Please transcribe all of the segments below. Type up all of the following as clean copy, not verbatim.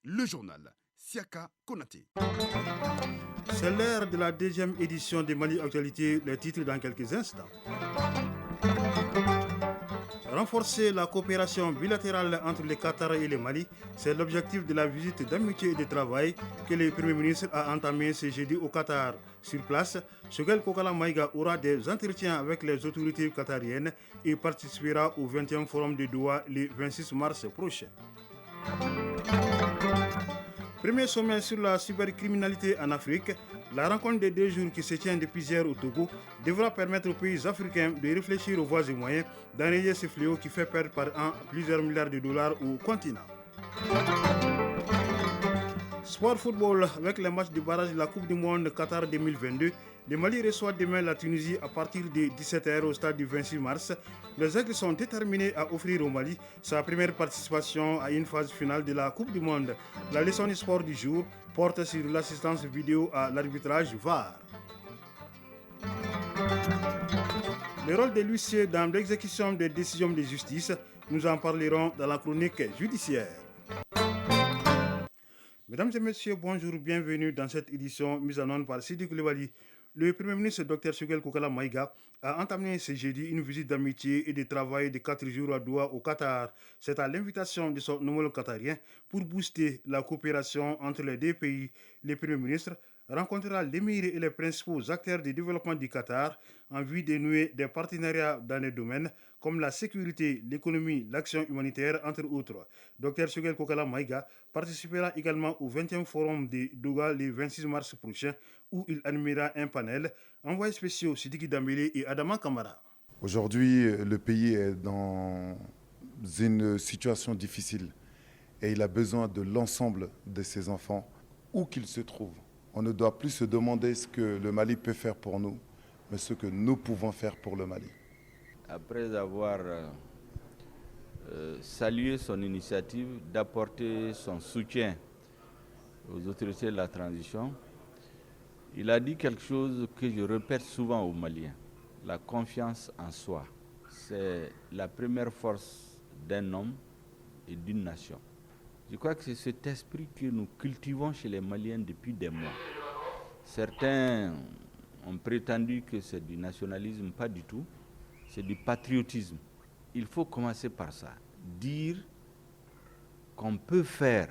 Le journal Siaka Konaté. C'est l'heure de la deuxième édition de Mali Actualité, les titres dans quelques instants. Renforcer la coopération bilatérale entre le Qatar et le Mali, c'est l'objectif de la visite d'amitié et de travail que le Premier ministre a entamé ce jeudi au Qatar. Sur place, Choguel Kokala Maïga aura des entretiens avec les autorités qatariennes et participera au 20e forum de Doha le 26 mars prochain. Premier sommet sur la cybercriminalité en Afrique, la rencontre des 2 jours qui se tient depuis hier au Togo devra permettre aux pays africains de réfléchir aux voies et moyens d'enrayer ce fléau qui fait perdre par an plusieurs milliards de dollars au continent. Sport football avec les matchs de barrage de la Coupe du Monde Qatar 2022. Le Mali reçoit demain la Tunisie à partir de 17h au stade du 26 mars. Les Aigles sont déterminés à offrir au Mali sa première participation à une phase finale de la Coupe du Monde. La leçon du sport du jour porte sur l'assistance vidéo à l'arbitrage VAR. Le rôle de l'huissier dans l'exécution des décisions de justice, nous en parlerons dans la chronique judiciaire. Mesdames et messieurs, bonjour, bienvenue dans cette édition mise en onde par Sidi Koulibaly. Le Premier ministre Dr Choguel Kokala Maïga a entamé ce jeudi une visite d'amitié et de travail de 4 jours à Doha au Qatar. C'est à l'invitation de son homologue qatarien pour booster la coopération entre les deux pays. Le Premier ministre rencontrera l'émir et les principaux acteurs du développement du Qatar en vue de nouer des partenariats dans les domaines comme la sécurité, l'économie, l'action humanitaire, entre autres. Dr Choguel Kokala Maïga participera également au 20e forum de Doha le 26 mars prochain où il animera un panel. Envoyés spéciaux Sidiki Dambélé et Adama Kamara. Aujourd'hui, le pays est dans une situation difficile et il a besoin de l'ensemble de ses enfants, où qu'ils se trouvent. On ne doit plus se demander ce que le Mali peut faire pour nous, mais ce que nous pouvons faire pour le Mali. Après avoir salué son initiative d'apporter son soutien aux autorités de la transition, il a dit quelque chose que je répète souvent aux Maliens. La confiance en soi, c'est la première force d'un homme et d'une nation. Je crois que c'est cet esprit que nous cultivons chez les Maliens depuis des mois. Certains ont prétendu que c'est du nationalisme, pas du tout. C'est du patriotisme. Il faut commencer par ça. Dire qu'on peut faire,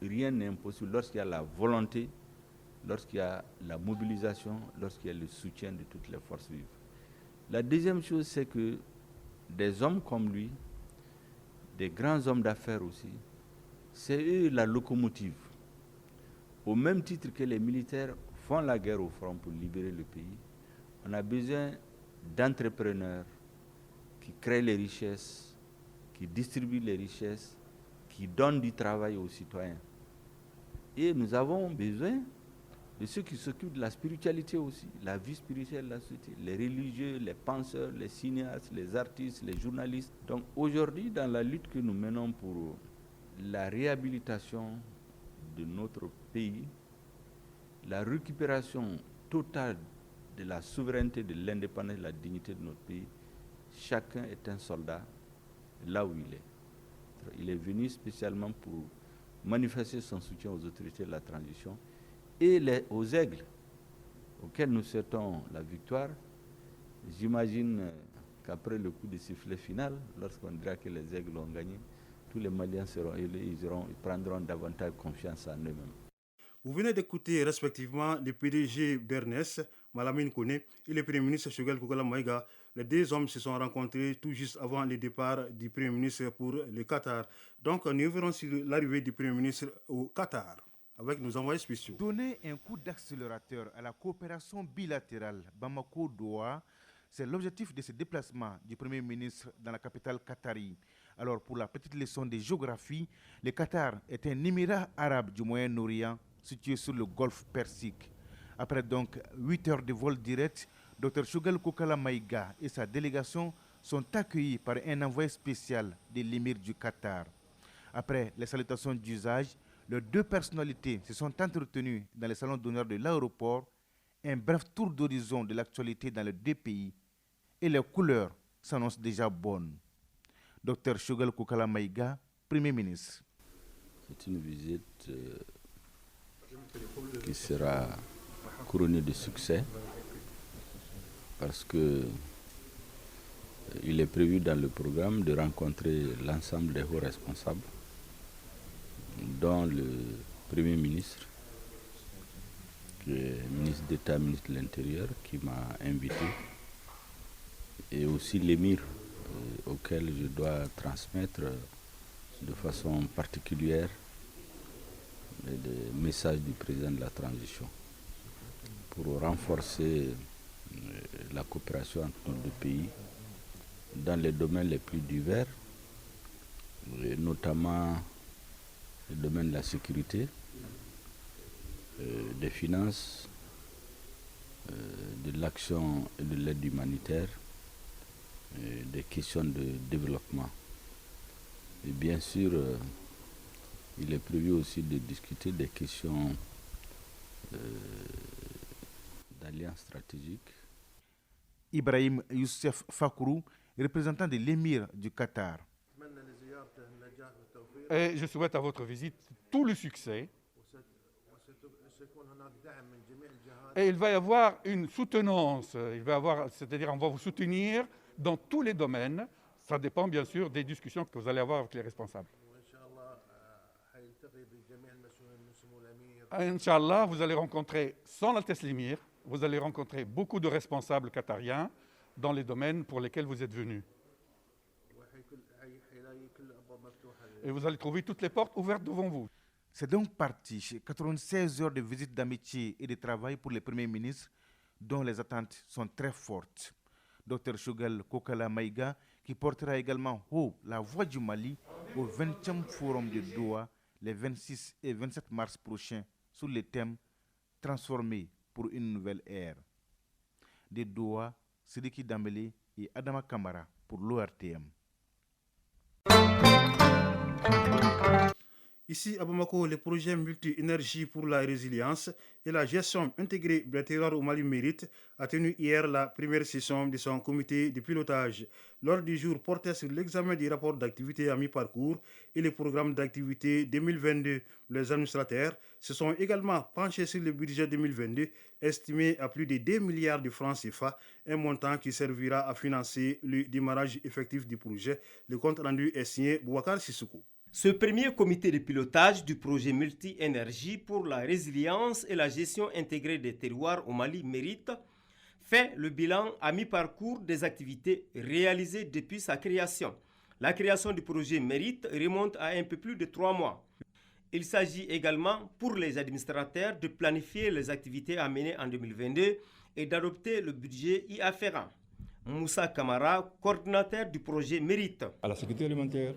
rien n'est impossible lorsqu'il y a la volonté, lorsqu'il y a la mobilisation, lorsqu'il y a le soutien de toutes les forces vives. La deuxième chose, c'est que des hommes comme lui, des grands hommes d'affaires aussi, c'est eux la locomotive. Au même titre que les militaires font la guerre au front pour libérer le pays, on a besoin d'entrepreneurs qui créent les richesses, qui distribuent les richesses, qui donnent du travail aux citoyens. Et nous avons besoin de ceux qui s'occupent de la spiritualité aussi, la vie spirituelle de la société, les religieux, les penseurs, les cinéastes, les artistes, les journalistes. Donc aujourd'hui, dans la lutte que nous menons pour la réhabilitation de notre pays, la récupération totale de la souveraineté, de l'indépendance, de la dignité de notre pays, chacun est un soldat là où il est. Il est venu spécialement pour manifester son soutien aux autorités de la transition et aux aigles auxquels nous souhaitons la victoire. J'imagine qu'après le coup de sifflet final, lorsqu'on dira que les aigles ont gagné, tous les Maliens seront élus, ils prendront davantage confiance en eux-mêmes. Vous venez d'écouter respectivement le PDG d'Ernest, Malamine Kone, et le Premier ministre Choguel Kokala Maïga. Les 2 hommes se sont rencontrés tout juste avant le départ du Premier ministre pour le Qatar. Donc nous verrons sur l'arrivée du Premier ministre au Qatar avec nos envoyés spéciaux. Donner un coup d'accélérateur à la coopération bilatérale Bamako-Doha, c'est l'objectif de ce déplacement du Premier ministre dans la capitale qatari. Alors pour la petite leçon de géographie, le Qatar est un émirat arabe du Moyen-Orient situé sur le golfe Persique. Après donc 8 heures de vol direct, Dr Choguel Kokala Maïga et sa délégation sont accueillis par un envoyé spécial de l'émir du Qatar. Après les salutations d'usage, les 2 personnalités se sont entretenues dans le salon d'honneur de l'aéroport, un bref tour d'horizon de l'actualité dans les 2 pays, et les couleurs s'annoncent déjà bonnes. Dr Choguel Kokala Maïga, Premier ministre. C'est une visite qui sera couronnée de succès parce que il est prévu dans le programme de rencontrer l'ensemble des hauts responsables, dont le Premier ministre, qui est ministre d'État, ministre de l'Intérieur, qui m'a invité, et aussi l'émir auquel je dois transmettre de façon particulière les messages du président de la transition pour renforcer la coopération entre nos deux pays dans les domaines les plus divers, et notamment le domaine de la sécurité, des finances, de l'action et de l'aide humanitaire, des questions de développement. Et bien sûr, il est prévu aussi de discuter des questions d'alliance stratégique. Ibrahim Youssef Fakourou, représentant de l'émir du Qatar. Et je souhaite à votre visite tout le succès. Et il va y avoir une soutenance, c'est-à-dire on va vous soutenir dans tous les domaines. Ça dépend bien sûr des discussions que vous allez avoir avec les responsables. Inch'Allah, vous allez rencontrer, sans l'Altesse l'émir, vous allez rencontrer beaucoup de responsables qatariens dans les domaines pour lesquels vous êtes venus. Et vous allez trouver toutes les portes ouvertes devant vous. C'est donc parti. 96 heures de visite d'amitié et de travail pour les premiers ministres dont les attentes sont très fortes. Dr Choguel Kokala Maïga, qui portera également haut la voix du Mali au 20e Forum de Doha les 26 et 27 mars prochains sous le thème « Transformer pour une nouvelle ère ». De Doha, Sidiki Dambélé et Adama Kamara pour l'ORTM. Ici à Bamako, le projet multi-énergie pour la résilience et la gestion intégrée des terroirs au Mali Mérite a tenu hier la première session de son comité de pilotage. L'ordre du jour portait sur l'examen des rapports d'activité à mi-parcours et les programmes d'activité 2022. Les administrateurs se sont également penchés sur le budget 2022, estimé à plus de 2 milliards de francs CFA, un montant qui servira à financer le démarrage effectif du projet. Le compte rendu est signé Boubacar Sissoko. Ce premier comité de pilotage du projet multi-énergie pour la résilience et la gestion intégrée des terroirs au Mali Mérite fait le bilan à mi-parcours des activités réalisées depuis sa création. La création du projet Mérite remonte à un peu plus de 3 mois. Il s'agit également pour les administrateurs de planifier les activités à mener en 2022 et d'adopter le budget y afférent. Moussa Kamara, coordinateur du projet Mérite. À la sécurité alimentaire,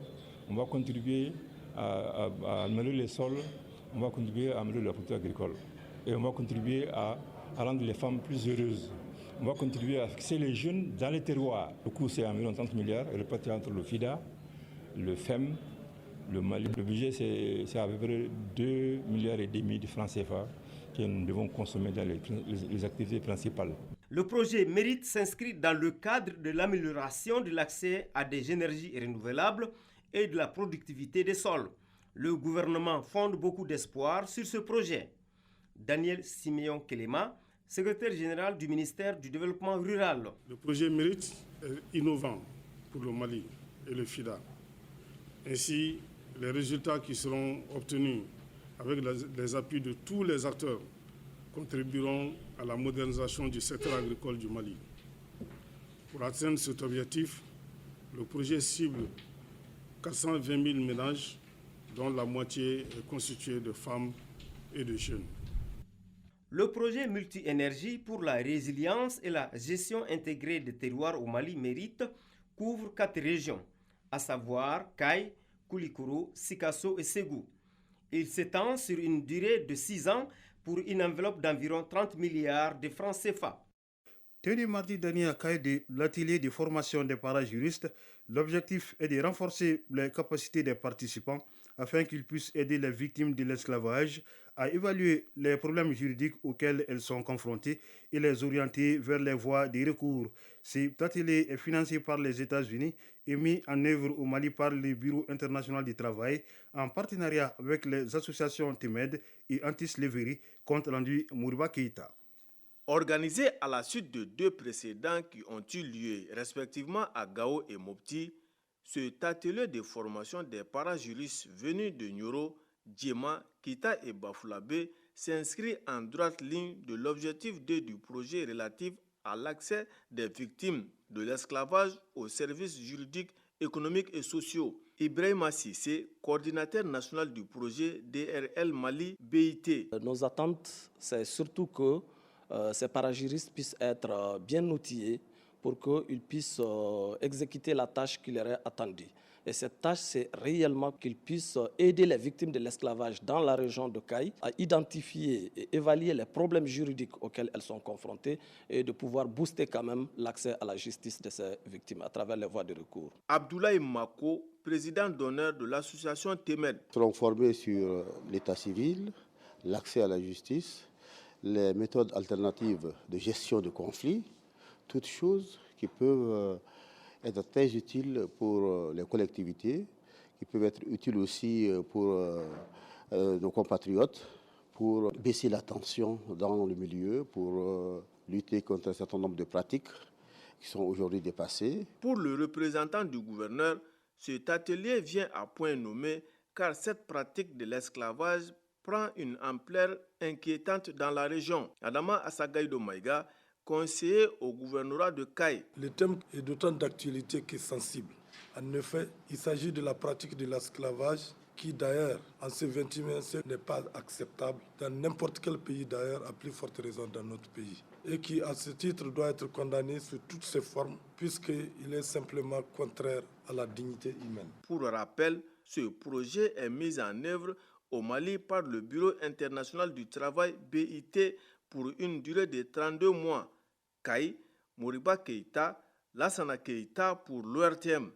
on va contribuer à améliorer les sols, on va contribuer à améliorer la production agricole et on va contribuer à rendre les femmes plus heureuses. On va contribuer à fixer les jeunes dans les terroirs. Le coût, c'est environ 30 milliards, et réparti entre le FIDA, le FEM, le Mali. Le budget, c'est à peu près 2,5 milliards de francs CFA que nous devons consommer dans les activités principales. Le projet Mérite s'inscrit dans le cadre de l'amélioration de l'accès à des énergies renouvelables et de la productivité des sols. Le gouvernement fonde beaucoup d'espoir sur ce projet. Daniel Siméon Kelema, secrétaire général du ministère du Développement rural. Le projet Mérite est innovant pour le Mali et le FIDA. Ainsi, les résultats qui seront obtenus avec les appuis de tous les acteurs contribueront à la modernisation du secteur agricole du Mali. Pour atteindre cet objectif, le projet cible 420 000 ménages, dont la moitié est constituée de femmes et de jeunes. Le projet multi-énergie pour la résilience et la gestion intégrée des terroirs au Mali Mérite couvre 4 régions, à savoir Kay, Koulikoro, Sikasso et Ségou. Il s'étend sur une durée de 6 ans pour une enveloppe d'environ 30 milliards de francs CFA. Tenu mardi dernier à Kay de l'atelier de formation des parajuristes, l'objectif est de renforcer les capacités des participants afin qu'ils puissent aider les victimes de l'esclavage à évaluer les problèmes juridiques auxquels elles sont confrontées et les orienter vers les voies des recours. Cet atelier est financé par les États-Unis et mis en œuvre au Mali par le Bureau international du travail en partenariat avec les associations TEMED et Antis Leveri, compte rendu Moriba Keïta. Organisé à la suite de 2 précédents qui ont eu lieu respectivement à Gao et Mopti, cet atelier de formation des parajuristes venus de Nyoro, Djema, Kita et Bafoulabé s'inscrit en droite ligne de l'objectif 2 du projet relatif à l'accès des victimes de l'esclavage aux services juridiques, économiques et sociaux. Ibrahima Sissé, coordinateur national du projet DRL Mali BIT. Nos attentes, c'est surtout que ces parajuristes puissent être bien outillés pour qu'ils puissent exécuter la tâche qui leur est attendue. Et cette tâche, c'est réellement qu'ils puissent aider les victimes de l'esclavage dans la région de Caille à identifier et évaluer les problèmes juridiques auxquels elles sont confrontées et de pouvoir booster quand même l'accès à la justice de ces victimes à travers les voies de recours. Abdoulaye Mako, président d'honneur de l'association TEMED. Ils seront formés sur l'état civil, l'accès à la justice, les méthodes alternatives de gestion de conflits, toutes choses qui peuvent être très utiles pour les collectivités, qui peuvent être utiles aussi pour nos compatriotes, pour baisser la tension dans le milieu, pour lutter contre un certain nombre de pratiques qui sont aujourd'hui dépassées. Pour le représentant du gouverneur, cet atelier vient à point nommé car cette pratique de l'esclavage prend une ampleur inquiétante dans la région. Adama Asagaïdo Maïga, conseiller au gouvernorat de Caille. Le thème est d'autant d'actualité que sensible. En effet, il s'agit de la pratique de l'esclavage qui d'ailleurs, en ce 21e siècle, n'est pas acceptable dans n'importe quel pays d'ailleurs, à plus forte raison dans notre pays. Et qui, à ce titre, doit être condamné sous toutes ses formes, puisqu'il est simplement contraire à la dignité humaine. Pour rappel, ce projet est mis en œuvre au Mali par le Bureau international du travail BIT pour une durée de 32 mois. Caille, Moriba Keïta, Lassana Keïta pour l'ORTM.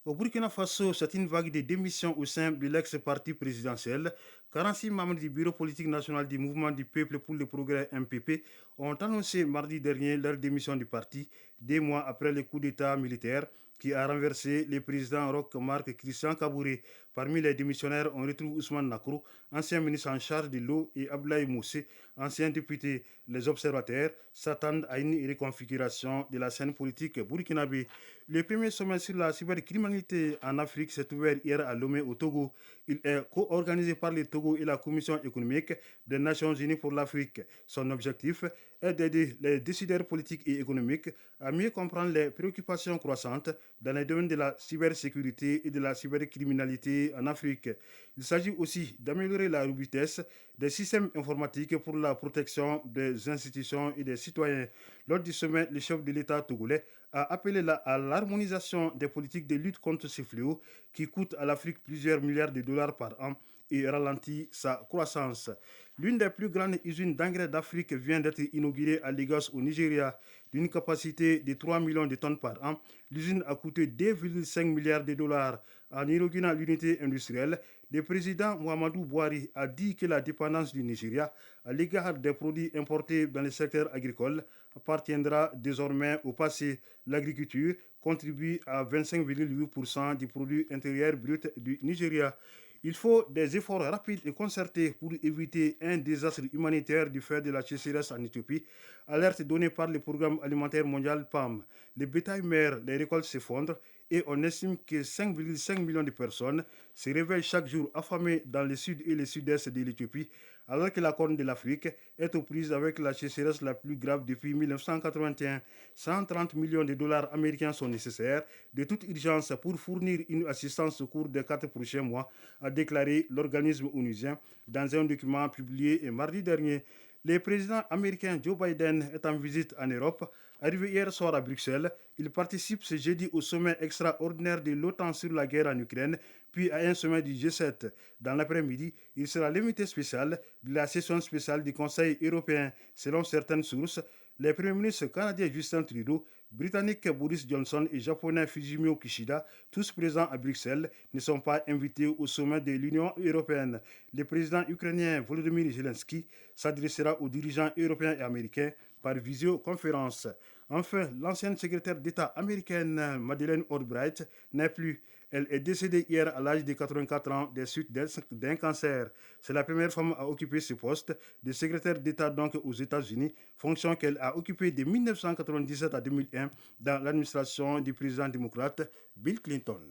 Au Burkina Faso, c'est une vague de démissions au sein de l'ex-parti présidentiel. 46 membres du Bureau politique national du Mouvement du Peuple pour le Progrès MPP ont annoncé mardi dernier leur démission du parti, 2 mois après le coup d'État militaire qui a renversé le président Roch-Marc Christian Kabouré. Parmi les démissionnaires, on retrouve Ousmane Nakrou, ancien ministre en charge de l'eau, et Abdoulaye Moussé, ancien député. Les observateurs s'attendent à une reconfiguration de la scène politique burkinabé. Le premier sommet sur la cybercriminalité en Afrique s'est ouvert hier à Lomé au Togo. Il est co-organisé par le Togo et la Commission économique des Nations Unies pour l'Afrique. Son objectif est d'aider les décideurs politiques et économiques à mieux comprendre les préoccupations croissantes dans les domaines de la cybersécurité et de la cybercriminalité en Afrique. Il s'agit aussi d'améliorer la robustesse des systèmes informatiques pour la protection des institutions et des citoyens. Lors du sommet, le chef de l'État togolais a appelé à l'harmonisation des politiques de lutte contre ces fléaux qui coûtent à l'Afrique plusieurs milliards de dollars par an et ralentit sa croissance. L'une des plus grandes usines d'engrais d'Afrique vient d'être inaugurée à Lagos au Nigeria. D'une capacité de 3 millions de tonnes par an, l'usine a coûté 2,5 milliards de dollars. En inaugurant l'unité industrielle, le président Muhammadu Buhari a dit que la dépendance du Nigeria à l'égard des produits importés dans le secteur agricole appartiendra désormais au passé. L'agriculture contribue à 25,8% du produit intérieur brut du Nigeria. Il faut des efforts rapides et concertés pour éviter un désastre humanitaire du fait de la sécheresse en Éthiopie. Alerte donnée par le Programme alimentaire mondial PAM. Les bétails meurent, les récoltes s'effondrent et on estime que 5,5 millions de personnes se réveillent chaque jour affamées dans le sud et le sud-est de l'Éthiopie, alors que la Corne de l'Afrique est aux prises avec la sécheresse la plus grave depuis 1981. 130 millions de dollars américains sont nécessaires de toute urgence pour fournir une assistance au cours des 4 prochains mois, a déclaré l'organisme onusien dans un document publié mardi dernier. Le président américain Joe Biden est en visite en Europe. Arrivé hier soir à Bruxelles, il participe ce jeudi au sommet extraordinaire de l'OTAN sur la guerre en Ukraine, puis à un sommet du G7. Dans l'après-midi, il sera l'invité spécial de la session spéciale du Conseil européen. Selon certaines sources, le Premier ministre canadien Justin Trudeau Britannique Boris Johnson et japonais Fumio Kishida, tous présents à Bruxelles, ne sont pas invités au sommet de l'Union européenne. Le président ukrainien Volodymyr Zelensky s'adressera aux dirigeants européens et américains par visioconférence. Enfin, l'ancienne secrétaire d'État américaine Madeleine Albright n'est plus. Elle est décédée hier à l'âge de 84 ans des suites d'un cancer. C'est la première femme à occuper ce poste de secrétaire d'État donc aux États-Unis, fonction qu'elle a occupée de 1997 à 2001 dans l'administration du président démocrate Bill Clinton.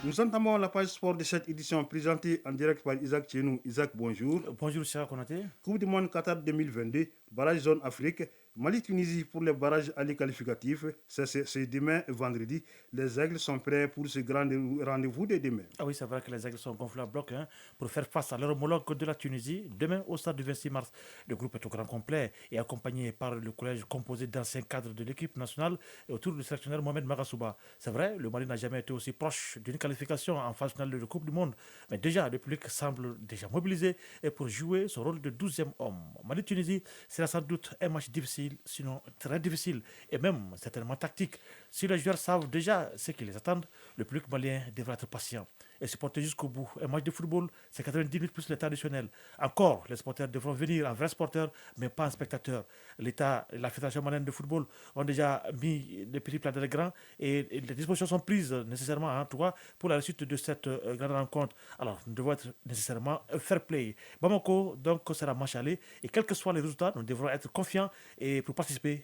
Nous entamons la page sport de cette édition présentée en direct par Isaac Tchenou. Isaac, bonjour. Bonjour, Sarah Konaté. Coupe du monde Qatar 2022, barrage zone Afrique. Mali-Tunisie pour les barrages aller qualificatifs, c'est demain vendredi. Les Aigles sont prêts pour ce grand rendez-vous de demain. Ah oui, c'est vrai que les Aigles sont gonflés à bloc pour faire face à leur homologue de la Tunisie. Demain, au stade du 26 mars, le groupe est au grand complet et accompagné par le collège composé d'anciens cadres de l'équipe nationale et autour du sélectionneur Mohamed Magasouba. C'est vrai, le Mali n'a jamais été aussi proche d'une qualification en phase finale de la Coupe du Monde. Mais déjà, le public semble déjà mobilisé et pour jouer son rôle de 12e homme. Mali-Tunisie sera sans doute un match difficile, sinon très difficile et même certainement tactique. Si les joueurs savent déjà ce qui les attend, le public malien devra être patient et supporter jusqu'au bout. Un match de football, c'est 90 minutes plus l'état additionnel. Encore, les supporters devront venir en vrais supporters, mais pas en spectateurs. L'État et la Fédération malienne de football ont déjà mis des petits plats dans les grands et les dispositions sont prises nécessairement pour la réussite de cette grande rencontre. Alors, nous devons être nécessairement fair play. Bamako, donc, sera match aller et quels que soient les résultats, nous devrons être confiants et pour participer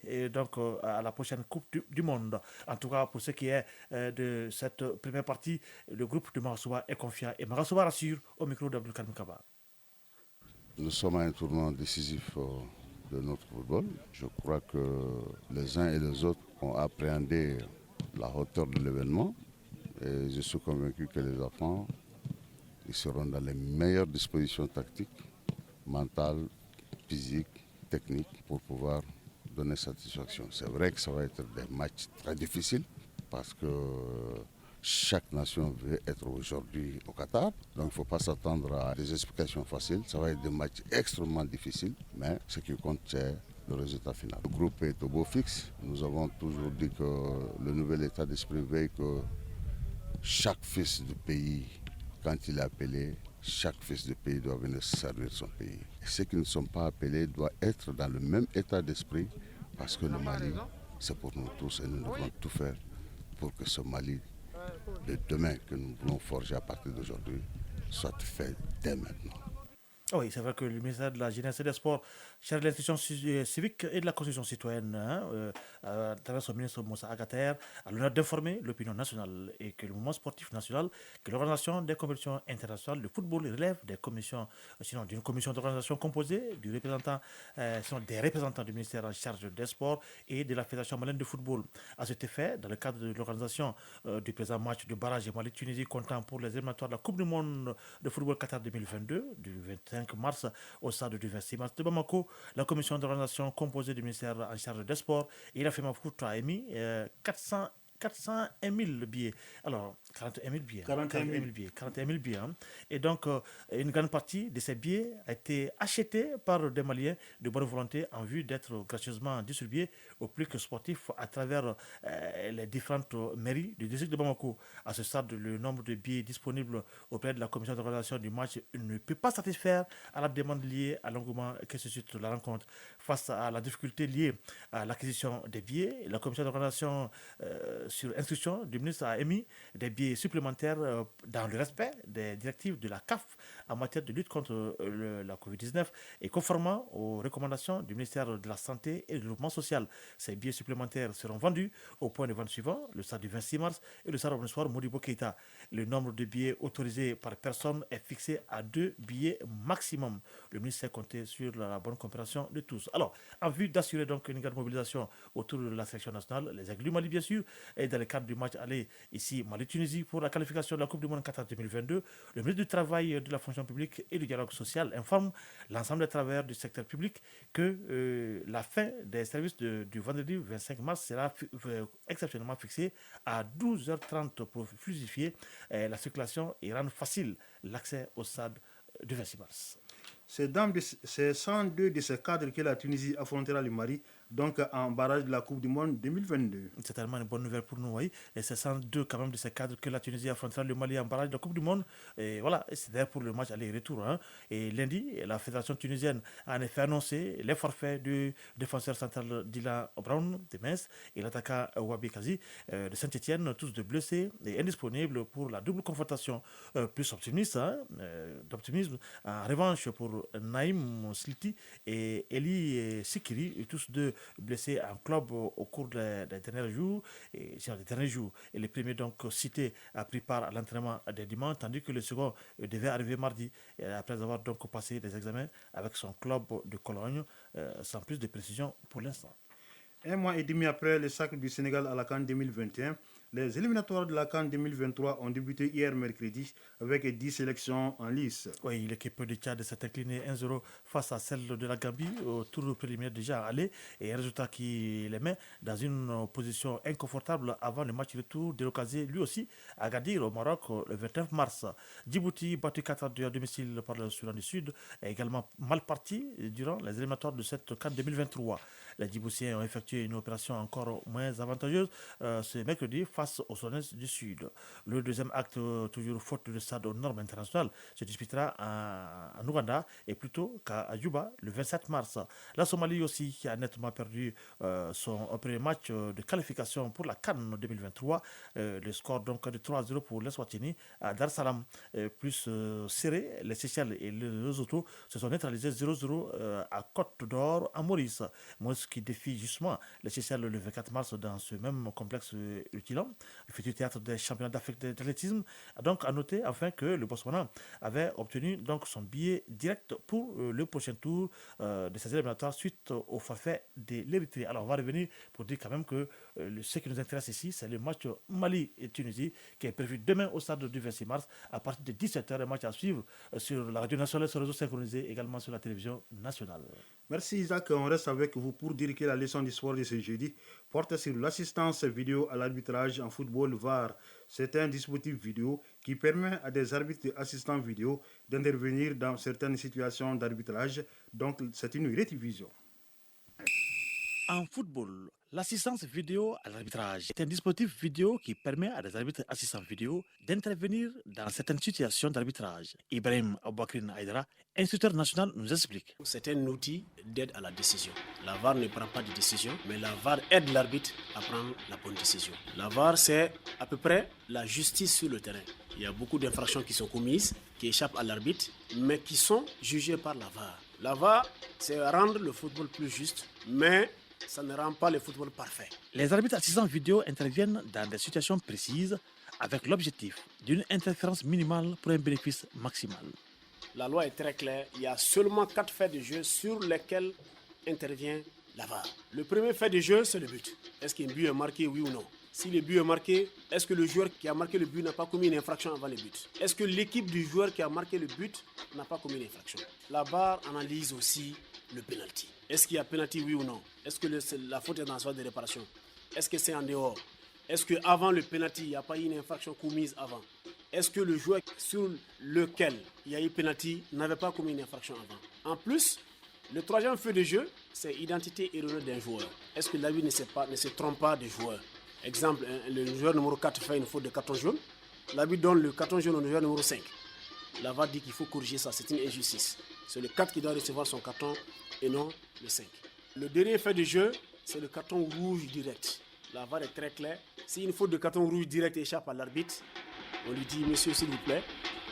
à la prochaine Coupe du Monde. En tout cas, pour ce qui est de cette première partie, le groupe de Magasouba est confiant et Magasouba rassure au micro d'Abdul Karim Kaba. Nous sommes à un tournant décisif de notre football. Je crois que les uns et les autres ont appréhendé la hauteur de l'événement et je suis convaincu que les enfants ils seront dans les meilleures dispositions tactiques, mentales, physiques, techniques pour pouvoir donner satisfaction. C'est vrai que ça va être des matchs très difficiles parce que chaque nation veut être aujourd'hui au Qatar. Donc il ne faut pas s'attendre à des explications faciles. Ça va être des matchs extrêmement difficiles, mais ce qui compte c'est le résultat final. Le groupe est au beau fixe. Nous avons toujours dit que le nouvel état d'esprit veut que chaque fils du pays, quand il est appelé, chaque fils du pays doit venir servir son pays. Et ceux qui ne sont pas appelés doivent être dans le même état d'esprit parce que le Mali, c'est pour nous tous et nous devons tout faire pour que ce Mali de demain que nous voulons forger à partir d'aujourd'hui soit fait dès maintenant. Oui, c'est vrai que le ministère de la Jeunesse et des Sports charge de l'institution civique et de la Constitution citoyenne, à travers son ministre Moussa Agater, a l'honneur d'informer l'opinion nationale et que le mouvement sportif national, que l'organisation des compétitions internationales de football relève des commissions, sinon d'une commission d'organisation composée des représentants du ministère en charge des Sports et de la Fédération malienne de football. À cet effet, dans le cadre de l'organisation du présent match de barrage Mali-Tunisie comptant pour les éliminatoires de la Coupe du Monde de football Qatar 2022, du 25 mars au stade du 26 mars de Bamako, la commission d'organisation composée du ministère en charge des sports et la FEMA Foot a émis 401 000 billets. Alors, 41 000 billets. 41 000 billets. Et donc, une grande partie de ces billets a été achetée par des Maliens de bonne volonté en vue d'être gracieusement distribués aux publics sportifs à travers les différentes mairies du district de Bamako. À ce stade, le nombre de billets disponibles auprès de la commission d'organisation du match ne peut pas satisfaire à la demande liée à l'engouement que suscite la rencontre. Face à la difficulté liée à l'acquisition des billets, la commission d'organisation sur instruction du ministre a émis des billets supplémentaires dans le respect des directives de la CAF en matière de lutte contre la Covid-19 et conformément aux recommandations du ministère de la Santé et du Développement social. Ces billets supplémentaires seront vendus au point de vente suivant, le stade du 26 mars et le stade Obrenssoir Modibo Keïta. Le nombre de billets autorisés par personne est fixé à 2 billets maximum. Le ministère comptait sur la bonne coopération de tous. Alors, en vue d'assurer donc une grande mobilisation autour de la sélection nationale, les Aigles du Mali bien sûr, et dans le cadre du match aller ici Mali-Tunisie pour la qualification de la Coupe du Monde Qatar 2022, le ministre du Travail, de la fonction publique et du dialogue social informe l'ensemble des travailleurs du secteur public que la fin des services du vendredi 25 mars sera exceptionnellement fixée à 12h30 pour fluidifier la circulation et rendre facile l'accès au stade du 26 mars. C'est 102 de ces cadres que la Tunisie affrontera le Mali, donc en barrage de la Coupe du Monde 2022. C'est tellement une bonne nouvelle pour nous, oui. Et c'est 102 quand même de ces cadres que la Tunisie affrontera le Mali en barrage de la Coupe du Monde. Et voilà, c'est d'ailleurs pour le match aller-retour. Hein. Et lundi, la Fédération tunisienne a en effet annoncé les forfaits du défenseur central Dylan Brown de Metz et l'attaquant Wabi Kazi de Saint-Etienne, tous deux blessés et indisponibles pour la double confrontation. Plus optimiste, d'optimisme. En revanche, pour Naïm Sliti et Eli Sikiri, tous deux blessés en club au cours des derniers jours. Et le premier donc cité a pris part à l'entraînement des dimanches, tandis que le second devait arriver mardi, après avoir donc passé des examens avec son club de Cologne, sans plus de précision pour l'instant. Un mois et demi après le sacre du Sénégal à la CAN 2021, les éliminatoires de la CAN 2023 ont débuté hier mercredi avec 10 sélections en lice. Oui, l'équipe du Tchad s'est inclinée 1-0 face à celle de la Gambie au tour préliminaire déjà allé, et un résultat qui les met dans une position inconfortable avant le match retour délocalisé lui aussi à Agadir au Maroc le 29 mars. Djibouti, battu 4-2 à domicile par le Soudan du Sud, est également mal parti durant les éliminatoires de cette CAN 2023. Les Djiboutiens ont effectué une opération encore moins avantageuse ce mercredi face au Soudan du Sud. Le deuxième acte, toujours faute de stade aux normes internationales, se disputera en Ouganda et plutôt qu'à Juba le 27 mars. La Somalie aussi qui a nettement perdu son premier match de qualification pour la CAN 2023. Le score donc de 3-0 pour l'Eswatini à Dar es Salaam. Plus serré, les Seychelles et le Lesotho se sont neutralisés 0-0 à Côte d'Or à Maurice. Maurice qui défie justement les Seychelles le 24 mars dans ce même complexe utilant, le futur théâtre des championnats d'Afrique d'athlétisme. Donc à noter enfin que le Botswana avait obtenu donc son billet direct pour le prochain tour de ces éliminatoires suite au forfait de l'Érythrée. Alors on va revenir pour dire quand même que ce qui nous intéresse ici, c'est le match Mali et Tunisie qui est prévu demain au stade du 26 mars à partir de 17h. Un match à suivre sur la radio nationale, sur le réseau synchronisé, également sur la télévision nationale. Merci Isaac, on reste avec vous pour dire que la leçon d'histoire de ce jeudi porte sur l'assistance vidéo à l'arbitrage en football VAR. C'est un dispositif vidéo qui permet à des arbitres et assistants vidéo d'intervenir dans certaines situations d'arbitrage. Donc c'est une révision. En football, l'assistance vidéo à l'arbitrage est un dispositif vidéo qui permet à des arbitres assistants vidéo d'intervenir dans certaines situations d'arbitrage. Ibrahim Aboubakrin Aïdara, instructeur national, nous explique. C'est un outil d'aide à la décision. La VAR ne prend pas de décision, mais la VAR aide l'arbitre à prendre la bonne décision. La VAR, c'est à peu près la justice sur le terrain. Il y a beaucoup d'infractions qui sont commises, qui échappent à l'arbitre, mais qui sont jugées par la VAR. La VAR, c'est rendre le football plus juste, mais ça ne rend pas le football parfait. Les arbitres assistants vidéo interviennent dans des situations précises avec l'objectif d'une interférence minimale pour un bénéfice maximal. La loi est très claire. Il y a seulement 4 faits de jeu sur lesquels intervient la VAR. Le premier fait de jeu, c'est le but. Est-ce qu'un but est marqué, oui ou non? Si le but est marqué, est-ce que le joueur qui a marqué le but n'a pas commis une infraction avant le but? Est-ce que l'équipe du joueur qui a marqué le but n'a pas commis une infraction? La VAR analyse aussi le penalty. Est-ce qu'il y a penalty, oui ou non? Est-ce que la faute est dans la phase de réparation? Est-ce que c'est en dehors? Est-ce qu'avant le penalty, il n'y a pas eu une infraction commise avant? Est-ce que le joueur sur lequel il y a eu penalty n'avait pas commis une infraction avant? En plus, le troisième fait de jeu, c'est identité erroneuse d'un joueur. Est-ce que l'arbitre ne se trompe pas de joueur? Exemple, le joueur numéro 4 fait une faute de carton jaune. L'arbitre donne le carton jaune au joueur numéro 5. La VAR dit qu'il faut corriger ça, c'est une injustice. C'est le 4 qui doit recevoir son carton et non le 5. Le dernier fait de jeu, c'est le carton rouge direct. La VAR est très claire. Si une faute de carton rouge direct échappe à l'arbitre, on lui dit, monsieur, s'il vous plaît,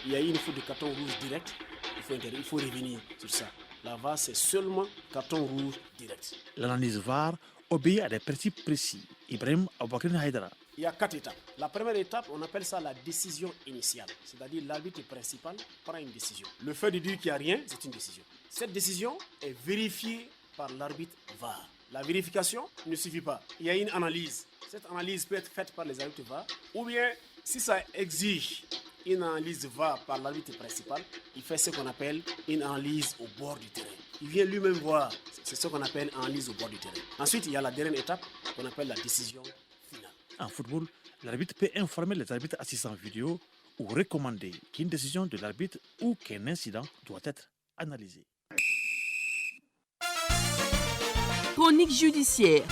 il y a eu une faute de carton rouge direct, il faut revenir sur ça. La VAR, c'est seulement carton rouge direct. L'analyse VAR obéit à des principes précis. Ibrahim Aboubakrin Aïdara. Il y a 4 étapes. La première étape, on appelle ça la décision initiale. C'est-à-dire l'arbitre principal prend une décision. Le fait de dire qu'il n'y a rien, c'est une décision. Cette décision est vérifiée par l'arbitre VAR. La vérification ne suffit pas. Il y a une analyse. Cette analyse peut être faite par les arbitres VAR. Ou bien, si ça exige une analyse VAR par l'arbitre principal, il fait ce qu'on appelle une analyse au bord du terrain. Il vient lui-même voir. C'est ce qu'on appelle analyse au bord du terrain. Ensuite, il y a la dernière étape qu'on appelle la décision finale. En football, l'arbitre peut informer les arbitres assistants vidéo ou recommander qu'une décision de l'arbitre ou qu'un incident doit être analysé. Chronique judiciaire.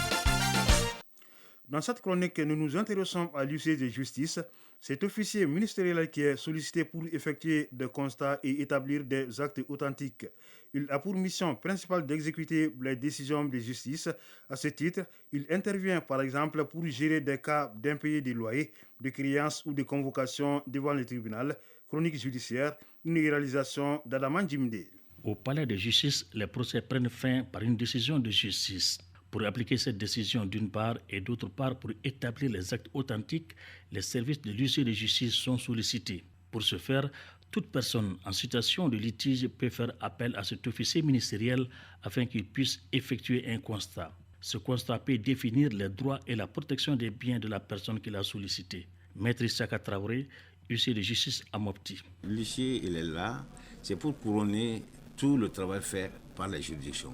Dans cette chronique, nous nous intéressons à l'huissier de justice. Cet officier ministériel qui est sollicité pour effectuer des constats et établir des actes authentiques. Il a pour mission principale d'exécuter les décisions de justice. À ce titre, il intervient par exemple pour gérer des cas d'impayés des loyers, de créances ou de convocation devant le tribunal. Chronique judiciaire, une réalisation d'Adaman Jimde. Au palais de justice, les procès prennent fin par une décision de justice. Pour appliquer cette décision d'une part et d'autre part pour établir les actes authentiques, les services de l'huissier de justice sont sollicités. Pour ce faire, toute personne en situation de litige peut faire appel à cet officier ministériel afin qu'il puisse effectuer un constat. Ce constat peut définir les droits et la protection des biens de la personne qui l'a sollicité. Maître Issaka Traoré, huissier de justice à Mopti. L'huissier, il est là, c'est pour couronner tout le travail fait par les juridictions.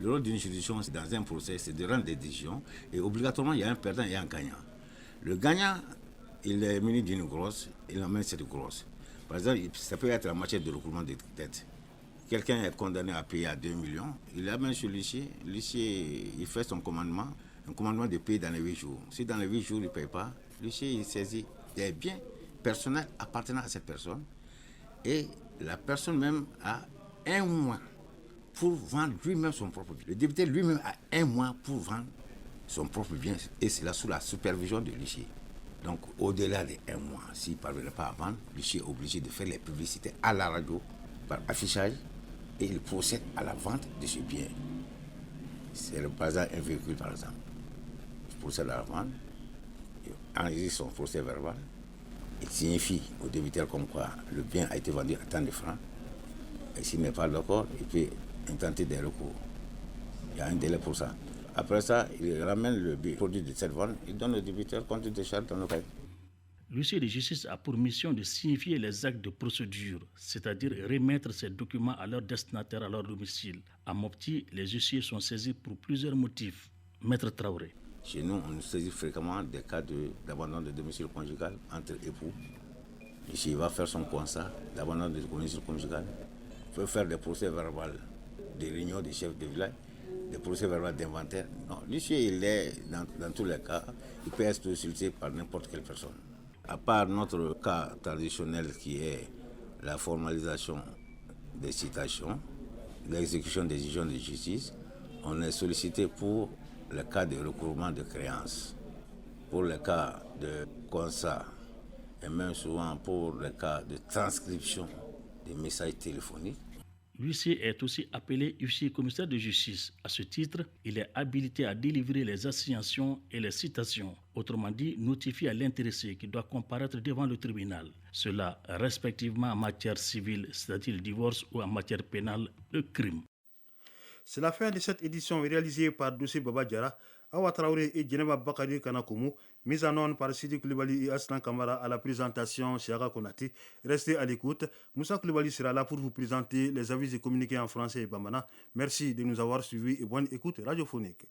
Le rôle d'une juridiction, dans un procès, c'est de rendre des décisions et obligatoirement, il y a un perdant et un gagnant. Le gagnant, il est muni d'une grosse, il emmène cette grosse. Par exemple, ça peut être en matière de recouvrement de dettes. Quelqu'un est condamné à payer à 2 millions, il amène sur l'huissier, l'huissier, il fait son commandement, un commandement de payer dans les 8 jours. Si dans les 8 jours, il ne paye pas, l'huissier, il saisit des biens personnels appartenant à cette personne et la personne même a 1 mois pour vendre lui-même son propre bien. Le député lui-même a 1 mois pour vendre son propre bien et c'est là sous la supervision de l'huissier. Donc au-delà des 1 mois, s'il ne parvenait pas à vendre, l'huissier est obligé de faire les publicités à la radio par affichage et il procède à la vente de ce bien. C'est par exemple un véhicule par exemple. Il procède à la vente, il enregistre son procès verbal, il signifie au débiteur comme quoi le bien a été vendu à tant de francs et s'il n'est pas d'accord, il peut intenter des recours. Il y a un délai pour ça. Après ça, il ramène le produit de cette vente, il donne au débiteur compte de charges dans le cahier. L'huissier de justice a pour mission de signifier les actes de procédure, c'est-à-dire remettre ces documents à leur destinataire à leur domicile. À Mopti, les huissiers sont saisis pour plusieurs motifs. Maître Traoré. Chez nous, on saisit fréquemment des cas d'abandon de domicile conjugal entre époux. L'huissier va faire son constat d'abandon de domicile conjugal. Il peut faire des procès verbaux des réunions des chefs de village, des procès verbaux d'inventaire. Non, l'huissier, il est dans tous les cas, il peut être sollicité par n'importe quelle personne. À part notre cas traditionnel qui est la formalisation des citations, l'exécution des décisions de justice, on est sollicité pour le cas de recouvrement de créances, pour le cas de constat et même souvent pour le cas de transcription des messages téléphoniques. L'huissier est aussi appelé huissier commissaire de justice. À ce titre, il est habilité à délivrer les assignations et les citations, autrement dit, notifier à l'intéressé qui doit comparaître devant le tribunal. Cela respectivement en matière civile, c'est-à-dire le divorce, ou en matière pénale, le crime. C'est la fin de cette édition réalisée par Dossé Baba Diara, Awa Traoré et Djeneba Bakari Kanakoumou, mise en onde par Sidi Koulibaly et Aslan Kamara à la présentation Chiara Konati. Restez à l'écoute. Moussa Koulibaly sera là pour vous présenter les avis et communiqués en français et bambana. Merci de nous avoir suivis et bonne écoute radiophonique.